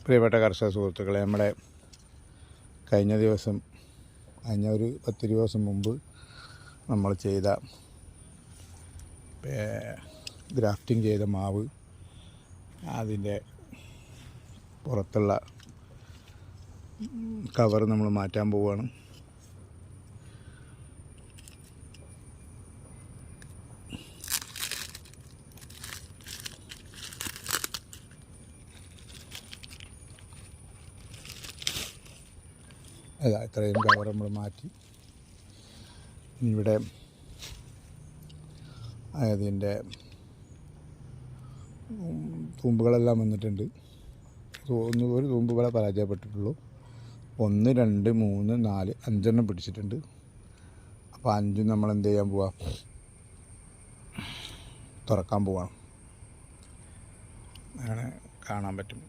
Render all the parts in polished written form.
പ്രിയപ്പെട്ട കർഷക സുഹൃത്തുക്കളെ, നമ്മുടെ കഴിഞ്ഞ ഒരു 10 ദിവസം മുമ്പ് നമ്മൾ ചെയ്ത ഗ്രാഫ്റ്റിംഗ് ചെയ്ത മാവ്, അതിൻ്റെ പുറത്തുള്ള കവർ നമ്മൾ മാറ്റാൻ പോവുകയാണ്. അതാ ഇത്രയും കവർ നമ്മൾ മാറ്റി. ഇവിടെ അതിൻ്റെ തൂമ്പുകളെല്ലാം വന്നിട്ടുണ്ട്. ഒരു തൂമ്പുകളെ പരാജയപ്പെട്ടിട്ടുള്ളൂ. 1, 2, 3, 4, 5 പിടിച്ചിട്ടുണ്ട്. അപ്പോൾ 5 നമ്മൾ എന്ത് ചെയ്യാൻ പോവാ, തുറക്കാൻ പോവാണ്. അങ്ങനെ കാണാൻ പറ്റും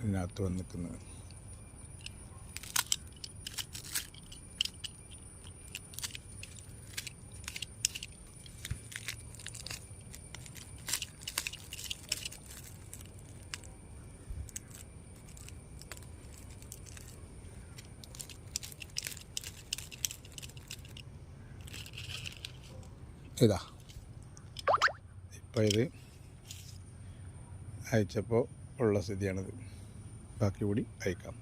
ഇതിനകത്ത് വന്നിരിക്കുന്നത്. ഇതാ ഇപ്പോൾ ഇത് അയച്ചപ്പോൾ ഉള്ള സ്ഥിതിയാണിത്. ബാക്കി കൂടി അയക്കാം.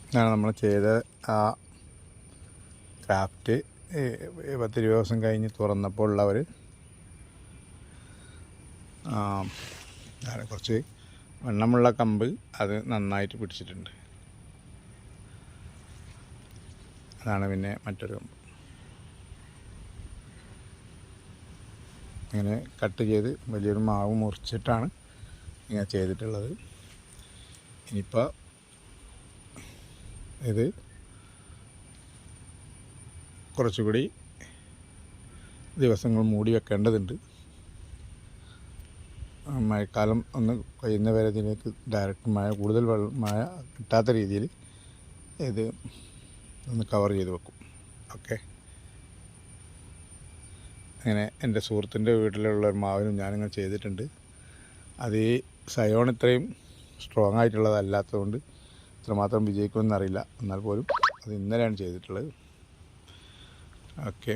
ഇതാണ് നമ്മൾ ചെയ്ത ആ ക്രാഫ്റ്റ്. 10 ദിവസം കഴിഞ്ഞ് തുറന്നപ്പോൾ ഉള്ളവർ കുറച്ച് വണ്ണമുള്ള കമ്പ് അത് നന്നായിട്ട് പിടിച്ചിട്ടുണ്ട്. അതാണ് പിന്നെ മറ്റൊരു കമ്പ്. ഇങ്ങനെ കട്ട് ചെയ്ത് വലിയൊരു മാവ് മുറിച്ചിട്ടാണ് ഇങ്ങനെ ചെയ്തിട്ടുള്ളത്. ഇനിയിപ്പോൾ ഇത് കുറച്ചുകൂടി ദിവസങ്ങൾ മൂടി വെക്കേണ്ടതുണ്ട്. മഴക്കാലം ഒന്ന് കഴിയുന്ന വരെ ഇതിലേക്ക് ഡയറക്റ്റ് കൂടുതൽ മഴ കിട്ടാത്ത രീതിയിൽ ഇത് ഒന്ന് കവർ ചെയ്ത് വെക്കും. ഓക്കെ, അങ്ങനെ എൻ്റെ സുഹൃത്തിൻ്റെ വീട്ടിലുള്ള ഒരു മാവിനും ഞാനിങ്ങനെ ചെയ്തിട്ടുണ്ട്. അത് ഈ സയോൺ ഇത്രയും സ്ട്രോങ് ആയിട്ടുള്ളതല്ലാത്തതുകൊണ്ട് ഇത്രമാത്രം വിജയിക്കുമെന്നറിയില്ല. എന്നാൽ പോലും അത് ഇന്നലെയാണ് ചെയ്തിട്ടുള്ളത്. ഓക്കെ.